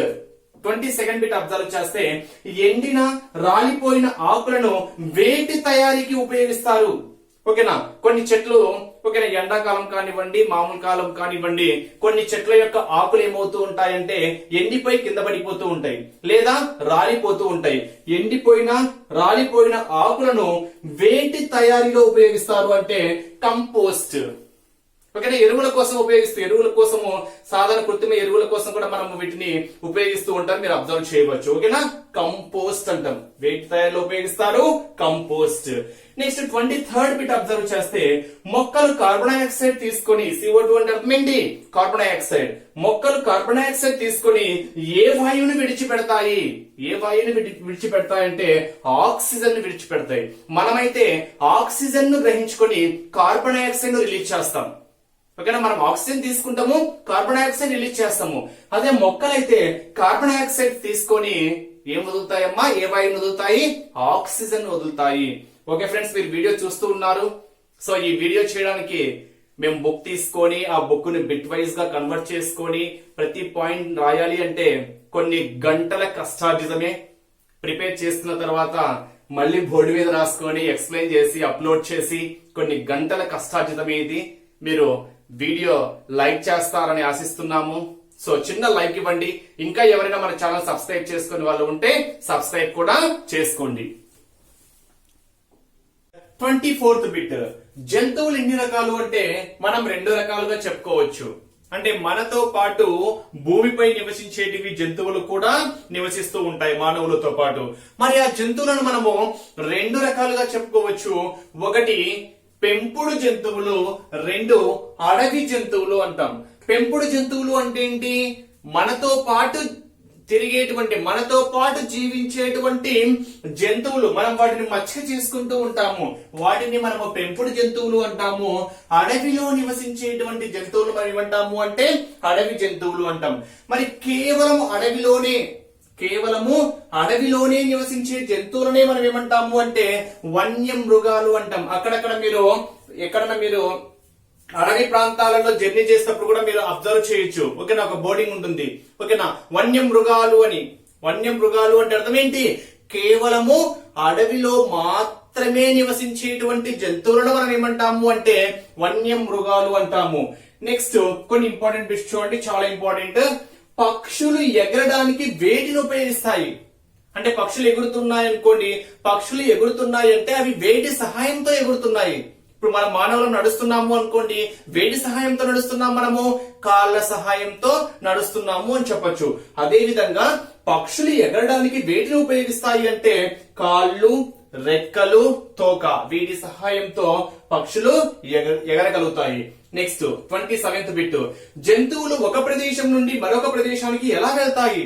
బిట్ అబ్జర్వ్ చేస్తే ఎండిన, రాలిపోయిన ఆకులను వేటి తయారీకి ఉపయోగిస్తారు. ఓకేనా, కొన్ని చెట్లు ఓకేనా ఎండాకాలం కానివ్వండి, మామూలు కాలం కానివ్వండి కొన్ని చెట్ల యొక్క ఆకులు ఏమవుతూ ఉంటాయంటే ఎండిపోయి కింద పడిపోతూ ఉంటాయి లేదా రాలిపోతూ ఉంటాయి. ఎండిపోయిన, రాలిపోయిన ఆకులను వేటి తయారీలో ఉపయోగిస్తారు అంటే కంపోస్ట్. ఓకేనా, ఎరువుల కోసం ఉపయోగిస్తూ, ఎరువుల కోసము సాధారణ కృత్రిమ ఎరువుల కోసం కూడా మనం వీటిని ఉపయోగిస్తూ ఉంటాం. మీరు అబ్జర్వ్ చేయవచ్చు. ఓకేనా, కంపోస్ట్ అంటాం. వేటి తయారీలో ఉపయోగిస్తారు compost. Next 23rd bit observe చేస్తే మొక్కలు కార్బన్ డైఆక్సైడ్ తీసుకొని, CO2 అంటే అర్థం ఏంటి కార్బన్ డైఆక్సైడ్. మొక్కలు కార్బన్ డైఆక్సైడ్ తీసుకొని ఏ వాయువుని విడిచిపెడతాయి? ఏ వాయువుని విడిచిపెడతాయంటే ఆక్సిజన్ ని విడిచిపెడతాయి. మనమైతే ఆక్సిజన్ ను గ్రహించుకొని కార్బన్ డైఆక్సైడ్ ను రిలీజ్ చేస్తాం. ఓకేనా, మనం ఆక్సిజన్ తీసుకుంటాము, కార్బన్ డైఆక్సైడ్ రిలీజ్ చేస్తాము. అదే మొక్కలైతే కార్బన్ డైఆక్సైడ్ తీసుకొని ఏం వదులుతాయమ్మా? ఏ వాయువుని వదులుతాయి? ఆక్సిజన్ వదులుతాయి. ఓకే ఫ్రెండ్స్, మీరు వీడియో చూస్తూ ఉన్నారు. సో ఈ వీడియో చేయడానికి మేము బుక్ తీసుకొని ఆ బుక్ ని బిట్ వైజ్ గా కన్వర్ట్ చేసుకొని ప్రతి పాయింట్ రాయాలి అంటే కొన్ని గంటల కష్టార్జితమే. ప్రిపేర్ చేస్తున్న తర్వాత మళ్ళీ బోర్డు మీద రాసుకొని ఎక్స్ప్లెయిన్ చేసి అప్లోడ్ చేసి కొన్ని గంటల కష్టార్జితమే ఇది. మీరు వీడియో లైక్ చేస్తారని ఆశిస్తున్నాము. సో చిన్న లైక్ ఇవ్వండి. ఇంకా ఎవరైనా మన ఛానల్ సబ్స్క్రైబ్ చేసుకునే వాళ్ళు ఉంటే సబ్స్క్రైబ్ కూడా చేసుకోండి. 24th బిట్ జంతువులు ఎన్ని రకాలు అంటే మనం 2 రకాలుగా చెప్పుకోవచ్చు. అంటే మనతో పాటు భూమిపై నివసించేటివి జంతువులు కూడా నివసిస్తూ ఉంటాయి మానవులతో పాటు. మరి ఆ జంతువులను మనము 2 రకాలుగా చెప్పుకోవచ్చు. ఒకటి పెంపుడు జంతువులు, 2 అడవి జంతువులు అంటాం. పెంపుడు జంతువులు అంటే ఏంటి? మనతో పాటు తిరిగేటువంటి, మనతో పాటు జీవించేటువంటి జంతువులు. మనం వాటిని మచ్చిక చేసుకుంటూ ఉంటాము, వాటిని మనము పెంపుడు జంతువులు అంటాము. అడవిలో నివసించేటువంటి జంతువులు మనం ఏమంటాము అంటే అడవి జంతువులు అంటాం. మరి కేవలము అడవిలోనే నివసించే జంతువులనే మనం ఏమంటాము అంటే వన్య మృగాలు అంటాం. అక్కడక్కడ మీరు ఎక్కడన్నా మీరు అడవి ప్రాంతాలలో జర్నీ చేసినప్పుడు కూడా మీరు అబ్జర్వ్ చేయొచ్చు. ఓకేనా, ఒక బోర్డింగ్ ఉంటుంది. ఓకేనా, వన్య మృగాలు అంటే అర్థం ఏంటి? కేవలము అడవిలో మాత్రమే నివసించేటువంటి జంతువులను మనం ఏమంటాము అంటే వన్య మృగాలు అంటాము. నెక్స్ట్ కొన్ని ఇంపార్టెంట్ బిట్స్ చూడండి, చాలా ఇంపార్టెంట్. పక్షులు ఎగరడానికి వేటిని ఉపయోగిస్తాయి? అంటే పక్షులు ఎగురుతున్నాయి అనుకోండి, పక్షులు ఎగురుతున్నాయి అంటే అవి వేటి సహాయంతో ఎగురుతున్నాయి? ఇప్పుడు మనం మానవులు నడుస్తున్నాము అనుకోండి, వేటి సహాయంతో నడుస్తున్నాము? మనము కాళ్ళ సహాయంతో నడుస్తున్నాము అని చెప్పొచ్చు. అదే విధంగా పక్షులు ఎగరడానికి వేటిని ఉపయోగిస్తాయి అంటే కాళ్ళు, రెక్కలు, తోక, వీటి సహాయంతో పక్షులు ఎగరగలుగుతాయి. నెక్స్ట్ 27th బిట్ జంతువులు ఒక ప్రదేశం నుండి మరొక ప్రదేశానికి ఎలా వెళ్తాయి?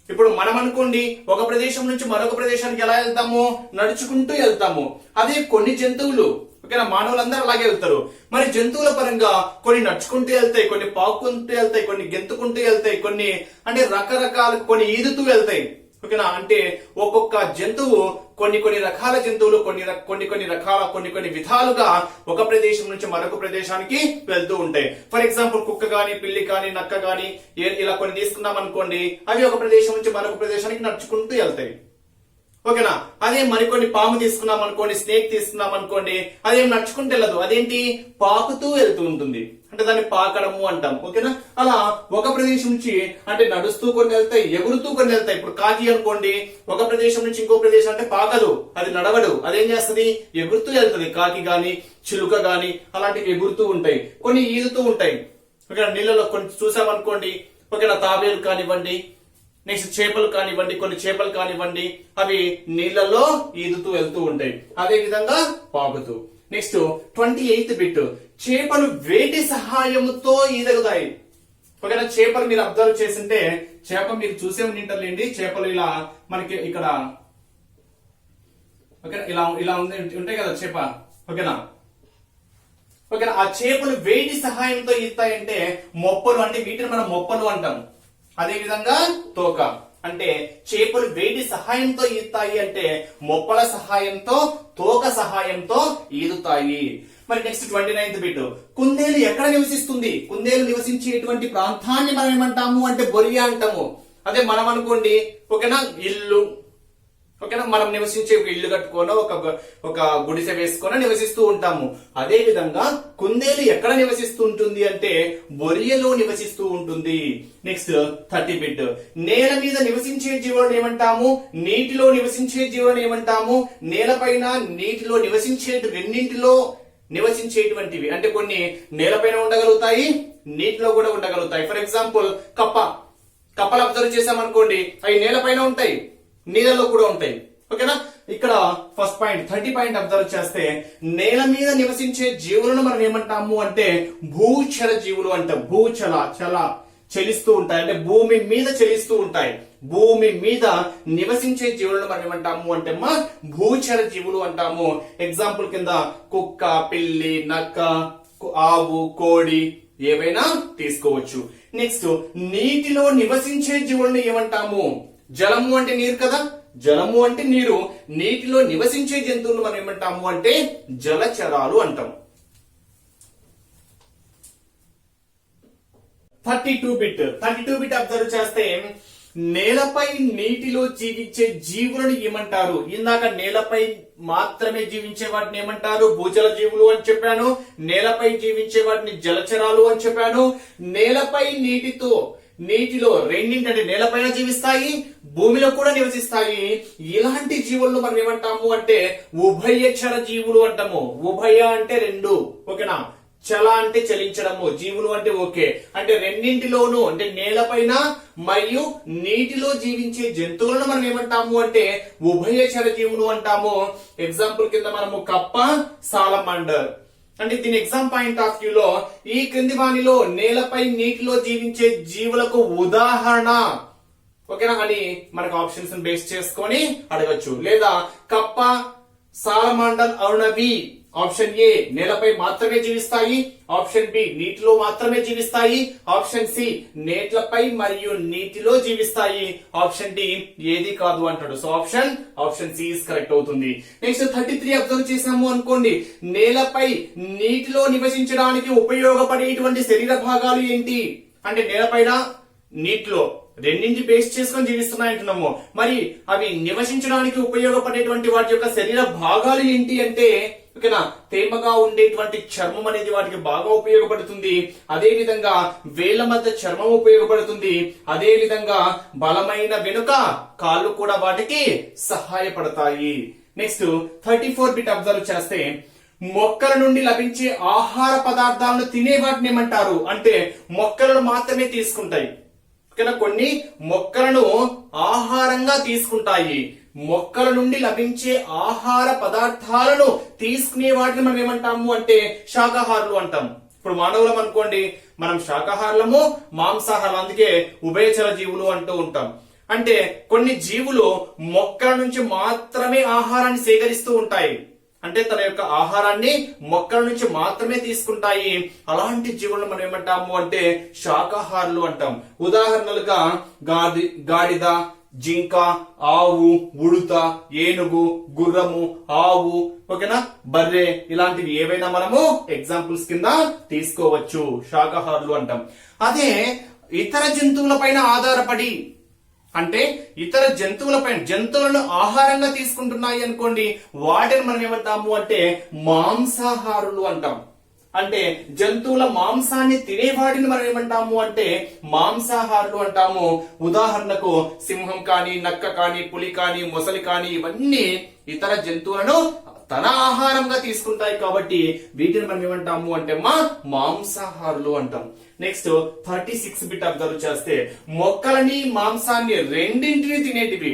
ఇప్పుడు మనం అనుకోండి, ఒక ప్రదేశం నుంచి మరొక ప్రదేశానికి ఎలా వెళ్తాము? నడుచుకుంటూ వెళ్తాము. అదే కొన్ని జంతువులు, ఓకేనా, మానవులందరూ అలాగే వెళ్తారు. మరి జంతువుల పరంగా కొన్ని నడుచుకుంటూ వెళ్తాయి, కొన్ని పాక్కుంటూ వెళ్తాయి, కొన్ని గెంతుకుంటూ వెళ్తాయి, కొన్ని అంటే రకరకాల, కొన్ని ఈదుతూ వెళ్తాయి. ఓకేనా, అంటే ఒక్కొక్క జంతువు కొన్ని రకాల జంతువులు కొన్ని విధాలుగా ఒక ప్రదేశం నుంచి మరొక ప్రదేశానికి వెళ్తూ ఉంటాయి. ఫర్ ఎగ్జాంపుల్ కుక్క గాని, పిల్లి కానీ, నక్క గాని ఇలా కొన్ని తీసుకున్నాం అనుకోండి, అవి ఒక ప్రదేశం నుంచి మరొక ప్రదేశానికి నడుచుకుంటూ వెళ్తాయి. ఓకేనా, అదే మరికొన్ని పాము తీసుకున్నాం అనుకోండి, స్నేక్ తీసుకున్నాం అనుకోండి, అదేం నడుచుకుంటూ వెళ్ళదు, అదేంటి పాకుతూ వెళ్తూ ఉంటుంది, అంటే దాన్ని పాకడము అంటాం. ఓకేనా, అలా ఒక ప్రదేశం నుంచి అంటే నడుస్తూ కొన్ని వెళ్తాయి, ఎగురుతూ కొన్ని వెళ్తాయి. ఇప్పుడు కాకి అనుకోండి, ఒక ప్రదేశం నుంచి ఇంకో ప్రదేశం అంటే పాకదు, అది నడవడు, అదేం చేస్తుంది, ఎగురుతూ వెళ్తుంది. కాకి గాని, చిలుక గాని అలాంటివి ఎగురుతూ ఉంటాయి, కొన్ని ఈదుతూ ఉంటాయి. ఓకేనా, నీళ్ళలో కొన్ని చూసామనుకోండి, ఓకేనా, తాబేలు కానివ్వండి, నెక్స్ట్ చేపలు కానివ్వండి, కొన్ని చేపలు కానివ్వండి, అవి నీళ్లలో ఈదుతూ వెళ్తూ ఉంటాయి, అదే విధంగా పాకుతూ. నెక్స్ట్ 28th బిట్, చేపలు వేటి సహాయంతో ఈదగుతాయి. ఓకేనా, చేపలు మీరు అబ్జర్వ్ చేసింటే, చేప మీరు చూసే ఉంటారులేండి, చేపలు ఇలా మనకి ఇక్కడ ఓకేనా ఇలా ఉంటాయి కదా చేప. ఓకేనా, ఆ చేపలు వేటి సహాయంతో ఈదుతాయంటే మొప్పలు, అంటే వీటిని మనం మొప్పలు అంటాం. అదే విధంగా తోక, అంటే చేపలు వేటి సహాయంతో ఈదుతాయి అంటే మొప్పల సహాయంతో, తోక సహాయంతో ఈదుతాయి. మరి నెక్స్ట్ 29th బిట్, కుందేలు ఎక్కడ నివసిస్తుంది. కుందేలు నివసించేటువంటి ప్రాంతాన్ని మనం ఏమంటాము అంటే బొరియా అంటాము. అదే మనం అనుకోండి, ఓకేనా, ఇల్లు, ఓకేనా, మనం నివసించే ఒక ఇల్లు కట్టుకోనో ఒక గుడిసె వేసుకొని నివసిస్తూ ఉంటాము. అదే విధంగా కుందేలు ఎక్కడ నివసిస్తూ ఉంటుంది అంటే బొరియలో నివసిస్తూ ఉంటుంది. నెక్స్ట్ 30 బిట్, నేల మీద నివసించే జీవులను ఏమంటాము, నీటిలో నివసించే జీవులను ఏమంటాము. నేలపైన నీటిలో రెండింటిలో నివసించేటువంటివి, అంటే కొన్ని నేలపైన ఉండగలుగుతాయి, నీటిలో కూడా ఉండగలుగుతాయి. ఫర్ ఎగ్జాంపుల్ కప్పలు అబ్జర్వ్ చేసామనుకోండి, అవి నేలపైన ఉంటాయి, నీళ్ళలో కూడా ఉంటాయి. ఓకేనా, ఇక్కడ ఫస్ట్ పాయింట్ 30 పాయింట్ అబ్జర్వ్ చేస్తే, నేల మీద నివసించే జీవులను మనం ఏమంటాము అంటే భూచర జీవులు అంటాం. చలిస్తూ ఉంటాయి, అంటే భూమి మీద చలిస్తూ ఉంటాయి. భూమి మీద నివసించే జీవులను మనం ఏమంటాము అంటే భూచర జీవులు అంటాము. ఎగ్జాంపుల్ కింద కుక్క, పిల్లి, నక్క, ఆవు, కోడి ఏవైనా తీసుకోవచ్చు. నెక్స్ట్ నీటిలో నివసించే జీవులను ఏమంటాము. జలము అంటే నీరు కదా, జలము అంటే నీరు, నీటిలో నివసించే జంతువులను మనం ఏమంటాము అంటే జలచరాలు అంటాం. 32 బిట్ అబ్జర్వ్ చేస్తే, నేలపై నీటిలో జీవించే జీవులను ఏమంటారు. ఇందాక నేలపై మాత్రమే జీవించే వాటిని ఏమంటారు, భూజల జీవులు అని చెప్పాను. నేలపై జీవించే వాటిని జలచరాలు అని చెప్పాను. నేలపై నీటిలో రెండింటి, అంటే నేలపైన జీవిస్తాయి, భూమిలో కూడా నివసిస్తాయి. ఇలాంటి జీవులను మనం ఏమంటాము అంటే ఉభయచర జీవులు అంటాము. ఉభయ అంటే రెండు, ఓకేనా, చల అంటే చలించడము, జీవులు అంటే ఓకే, అంటే రెండింటిలోనూ, అంటే నేలపైన మరియు నీటిలో జీవించే జంతువులను మనం ఏమంటాము అంటే ఉభయచర జీవులు అంటాము. ఎగ్జాంపుల్ కింద మనము కప్ప, సాలమాండర్. అంటే దీని ఎగ్జామ్ పాయింట్ ఆఫ్ వ్యూ లో ఈ క్రింది వానిలో నేలపై నీటిలో జీవించే జీవులకు ఉదాహరణ, ఓకేనా, అని మనకు ఆప్షన్స్ బేస్ చేసుకొని అడగచ్చు. లేదా కప్ప, సాలమాండర్ అవునవి. ఆప్షన్ ఏ నేలపై మాత్రమే జీవిస్తాయి, ఆప్షన్ బి నీటిలో మాత్రమే జీవిస్తాయి, ఆప్షన్ సి నేట్లపై మరియు నీటిలో జీవిస్తాయి, ఆప్షన్ డి ఏది కాదు అంటాడు. So option C is correct అవుతుంది. నెక్స్ట్ 33 అబ్జర్వ్ చేసాము అనుకోండి, నేలపై నీటిలో నివసించడానికి ఉపయోగపడేటువంటి శరీర భాగాలు ఏంటి అంటే నేలపైన నీటిలో రెండింటి బేస్ చేసుకొని జీవిస్తున్నాయంటున్నాము. మరి అవి నివసించడానికి ఉపయోగపడేటువంటి వాటి యొక్క శరీర భాగాలు ఏంటి అంటే, ఓకేనా, తేమగా ఉండేటువంటి చర్మం అనేది వాటికి బాగా ఉపయోగపడుతుంది. అదే విధంగా వేళ్ల మధ్య చర్మం ఉపయోగపడుతుంది. అదే విధంగా బలమైన వెనుక కాళ్ళు కూడా వాటికి సహాయపడతాయి. నెక్స్ట్ 34 బిట్ అబ్జర్వ్ చేస్తే, మొక్కల నుండి లభించే ఆహార పదార్థాలను తినే వాటిని ఏమంటారు అంటే మొక్కలను మాత్రమే తీసుకుంటాయి. కొన్ని మొక్కలను ఆహారంగా తీసుకుంటాయి. మొక్కల నుండి లభించే ఆహార పదార్థాలను తీసుకునే వాటిని మనం ఏమంటాము అంటే శాకాహారులు అంటాం. ఇప్పుడు మానవులం అనుకోండి, మనం శాకాహారులము, మాంసాహారులు, అందుకే ఉభయచర జీవులు అంటూ ఉంటాం. అంటే కొన్ని జీవులు మొక్కల నుంచి మాత్రమే ఆహారాన్ని సేకరిస్తూ ఉంటాయి, అంటే తన యొక్క ఆహారాన్ని మొక్కల నుంచి మాత్రమే తీసుకుంటాయి. అలాంటి జీవులను మనం ఏమంటాము అంటే శాకాహారులు అంటాం. ఉదాహరణలుగా గాడిద, జింక, ఆవు, ఉడుత, ఏనుగు, గుర్రము, ఆవు, ఓకేనా, బర్రె, ఇలాంటివి ఏవైనా మనము ఎగ్జాంపుల్స్ కింద తీసుకోవచ్చు, శాకాహారులు అంటాం. అదే ఇతర జంతువుల పైన ఆధారపడి అంటే ఇతర జంతువులను ఆహారంగా తీసుకుంటున్నాయి అనుకోండి, వాటిని మనం ఏమంటాము అంటే మాంసాహారులు అంటాం. అంటే జంతువుల మాంసాన్ని తినేవాడిని మనం ఏమంటాము అంటే మాంసాహారులు అంటాము. ఉదాహరణకు సింహం కానీ, నక్క కానీ, పులి కానీ, మొసలి కానీ, ఇవన్నీ ఇతర జంతువులను తన ఆహారంగా తీసుకుంటాయి కాబట్టి వీటిని మనం ఏమంటాము అంటే మాంసాహారులు అంటాం. నెక్స్ట్ 36 బిట్ అబ్జర్వ్ చేస్తే మొక్కలని మాంసాన్ని రెండింటిని తినేటివి.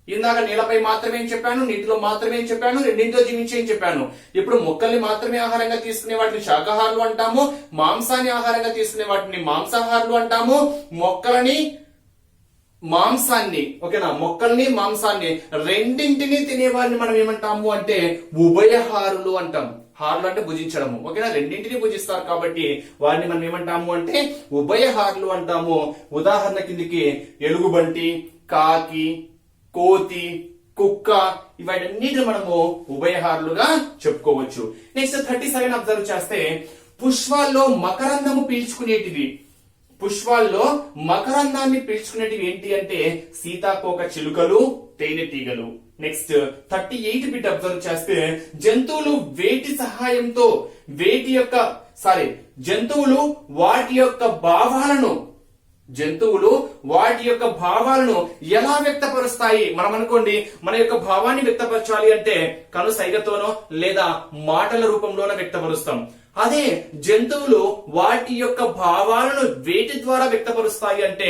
ఇందాక నేలపై మాత్రమే చెప్పాను, నీటిలో మాత్రమే చెప్పాను, రెండింటిలో జీవించే చెప్పాను. ఇప్పుడు మొక్కల్ని మాత్రమే ఆహారంగా తీసుకునే వాటిని శాకాహారులు అంటాము, మాంసాన్ని ఆహారంగా తీసుకునే వాటిని మాంసాహారులు అంటాము. మొక్కల్ని మాంసాన్ని రెండింటిని తినేవారిని మనం ఏమంటాము అంటే ఉభయహారులు అంటాం. హారులు అంటే భుజించడము, ఓకేనా, రెండింటిని భుజిస్తారు కాబట్టి వారిని మనం ఏమంటాము అంటే ఉభయహారులు అంటాము. ఉదాహరణ కిందికి ఎలుగుబంటి, కాకి, కోతి, కుక్క, ఇవన్నిటిని మనము ఉభయహారులుగా చెప్పుకోవచ్చు. నెక్స్ట్ 37 అబ్జర్వ్ చేస్తే పుష్పాల్లో మకరందము పీల్చుకునేటివి. పుష్పాల్లో మకరందాన్ని పీల్చుకునేటివి ఏంటి అంటే సీతాకోక చిలుకలు, తేనెటీగలు. నెక్స్ట్ 38 బిట్ అబ్జర్వ్ చేస్తే జంతువులు వాటి యొక్క భావాలను ఎలా వ్యక్తపరుస్తాయి? మనం అనుకోండి, మన యొక్క భావాన్ని వ్యక్తపరచాలి అంటే కనుసైగతోనో లేదా మాటల రూపంలోనో వ్యక్తపరుస్తాం. అదే జంతువులు వాటి యొక్క భావాలను వేటి ద్వారా వ్యక్తపరుస్తాయి అంటే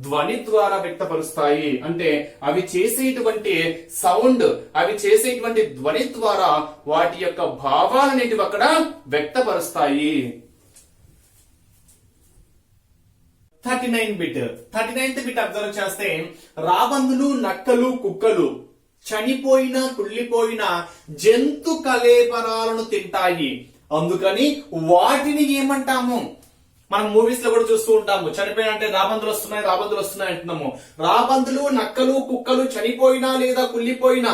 ధ్వని ద్వారా వ్యక్తపరుస్తాయి. అంటే అవి చేసేటువంటి ధ్వని ద్వారా వాటి యొక్క భావాలనేటివి అక్కడ వ్యక్తపరుస్తాయి. 39th బిట్ అబ్జర్వ్ చేస్తే రాబందులు, నక్కలు, కుక్కలు చనిపోయిన కుళ్ళిపోయిన జంతు కళేబరాలను తింటాయి. అందుకని వాటిని ఏమంటాము? మనం మూవీస్ లో కూడా చూస్తూ ఉంటాము, చనిపోయిన అంటే రాబందులు వస్తున్నాయి అంటున్నాము. రాబందులు, నక్కలు, కుక్కలు చనిపోయినా లేదా కుళ్ళిపోయిన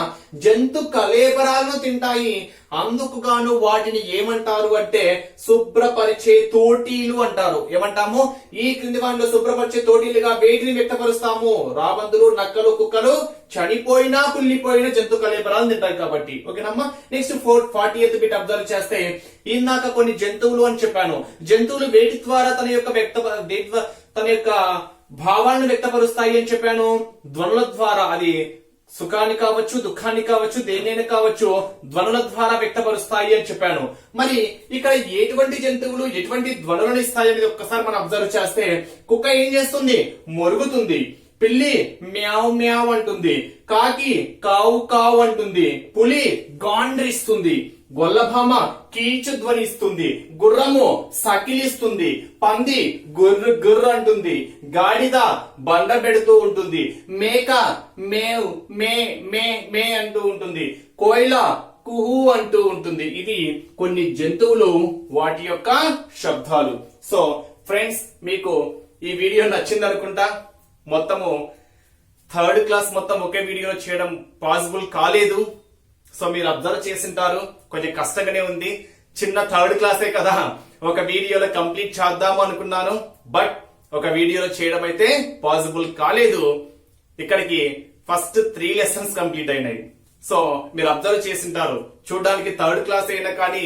జంతు కళేబరాలను తింటాయి. అందుకు గాను వాటిని ఏమంటారు అంటే శుభ్రపరిచే తోటీలు అంటారు. ఏమంటాము? ఈ క్రింది వాటిలో శుభ్రపరిచే తోటీలుగా వేటిని వ్యక్తపరుస్తాము? రాబందులు, నక్కలు, కుక్కలు చనిపోయినా కుళ్ళిపోయిన జంతు కళేబరాలను తింటాయి కాబట్టి. ఓకేనమ్మా. నెక్స్ట్ 40th బిట్ అబ్జర్వ్ చేస్తే ఇందాక కొన్ని జంతువులు అని చెప్పాను. జంతువులు వేటి ద్వారా తన యొక్క భావాలను వ్యక్తపరుస్తాయి అని చెప్పాను. ధ్వనుల ద్వారా. అది సుఖాన్ని కావచ్చు, దుఃఖాన్ని కావచ్చు, దేన్నైనా కావచ్చు, ధ్వనుల ద్వారా వ్యక్తపరుస్తాయి అని చెప్పాను. మరి ఇక్కడ ఎటువంటి జంతువులు ఎటువంటి ధ్వనులను ఇస్తాయి అనేది ఒక్కసారి మనం అబ్జర్వ్ చేస్తే, కుక్క ఏం చేస్తుంది? మొరుగుతుంది. పిల్లి మ్యావ్ మ్యావ్ అంటుంది. కాకి కావు కావు అంటుంది. పులి గాండ్రిస్తుంది. గొల్లభామ కీచు ధ్వనిస్తుంది. గుర్రము సకిలిస్తుంది. పంది గుర్రు గుర్రు అంటుంది. గాడిద బండ పెడుతూ ఉంటుంది. మేక మేవ్ మే మే మే అంటూ ఉంటుంది. కోయిల కుహు అంటూ ఉంటుంది. ఇది కొన్ని జంతువులు వాటి యొక్క శబ్దాలు. సో ఫ్రెండ్స్, మీకు ఈ వీడియో నచ్చింది అనుకుంటా. మొత్తము 3rd క్లాస్ మొత్తం ఒకే వీడియోలో చేయడం పాసిబుల్ కాలేదు. సో మీరు అబ్జర్వ్ చేసింటారు, కొంచెం కష్టంగానే ఉంది. చిన్న 3rd క్లాసే కదా, ఒక వీడియోలో కంప్లీట్ చేద్దాము అనుకున్నాను. బట్ ఒక వీడియోలో చేయడం అయితే పాసిబుల్ కాలేదు. ఇక్కడికి ఫస్ట్ 3 లెసన్స్ కంప్లీట్ అయినాయి. సో మీరు అబ్జర్వ్ చేసింటారు, చూడడానికి 3rd క్లాస్ అయినా కానీ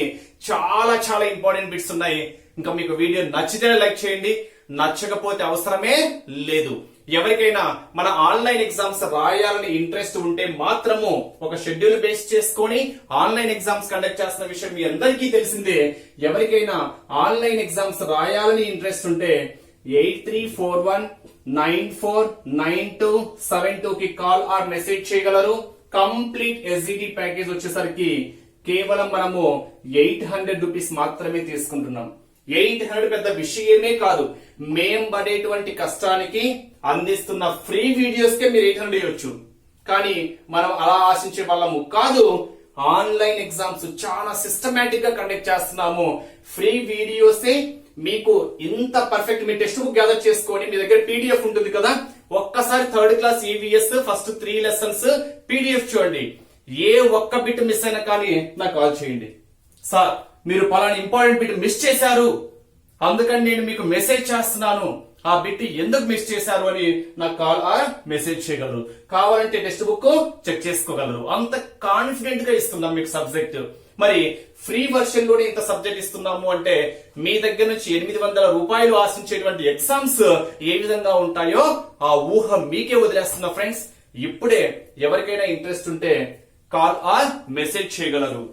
చాలా చాలా ఇంపార్టెంట్ బిట్స్ ఉన్నాయి. ఇంకా మీకు వీడియో నచ్చితే లైక్ చేయండి, నచ్చకపోతే అవసరమే లేదు. ఎవరికైనా మన ఆన్లైన్ ఎగ్జామ్స్ రాయాలని ఇంట్రెస్ట్ ఉంటే మాత్రము ఒక షెడ్యూల్ బేస్ చేసుకొని ఆన్లైన్ ఎగ్జామ్స్ కండక్ట్ చేస్తున్న విషయం మీ అందరికీ తెలిసిందే. ఎవరికైనా ఆన్లైన్ ఎగ్జామ్స్ రాయాలని ఇంట్రెస్ట్ ఉంటే 8341949272 కి కాల్ ఆర్ మెసేజ్ చేయగలరు. కంప్లీట్ ఎస్జిటి ప్యాకేజ్ వచ్చేసరికి కేవలం మనము 800 రూపీస్ మాత్రమే తీసుకుంటున్నాం. 800 పెద్ద విషయమే కాదు. మేం పడేటువంటి కష్టానికి అందిస్తున్న ఫ్రీ వీడియోస్ కే మీరు 800 ఇవ్వచ్చు. కానీ మనం అలా ఆశించే వాళ్ళము కాదు. ఆన్లైన్ ఎగ్జామ్స్ చాలా సిస్టమేటిక్ గా కండక్ట్ చేస్తున్నాము. ఫ్రీ వీడియోసే మీకు ఇంత పర్ఫెక్ట్. మీ టెక్స్ట్ బుక్ గ్యాదర్ చేసుకొని మీ దగ్గర పీడిఎఫ్ ఉంటుంది కదా, ఒక్కసారి ఒక్కసారి third class EVS first 3 lessons PDF చూడండి. ఏ ఒక్క బిట్ మిస్ అయినా కానీ నాకు కాల్ చేయండి. సార్ మీరు పలానా ఇంపార్టెంట్ బిట్ మిస్ చేశారు, అందుకని నేను మీకు మెసేజ్ చేస్తున్నాను, ఆ బిట్ ఎందుకు మిస్ చేశారు అని నాకు కాల్ ఆర్ మెసేజ్ చేయగలరు. కావాలంటే టెక్స్ట్ బుక్ చెక్ చేసుకోగలరు. అంత కాన్ఫిడెంట్ గా ఇస్తున్నాం మీకు సబ్జెక్ట్. మరి ఫ్రీ వర్షన్ లోనే ఇంత సబ్జెక్ట్ ఇస్తున్నాము అంటే మీ దగ్గర నుంచి 800 రూపాయలు ఆశించేటువంటి ఎగ్జామ్స్ ఏ విధంగా ఉంటాయో ఆ ఊహ మీకే వదిలేస్తున్నా ఫ్రెండ్స్. ఇప్పుడే ఎవరికైనా ఇంట్రెస్ట్ ఉంటే కాల్ ఆర్ మెసేజ్ చేయగలరు.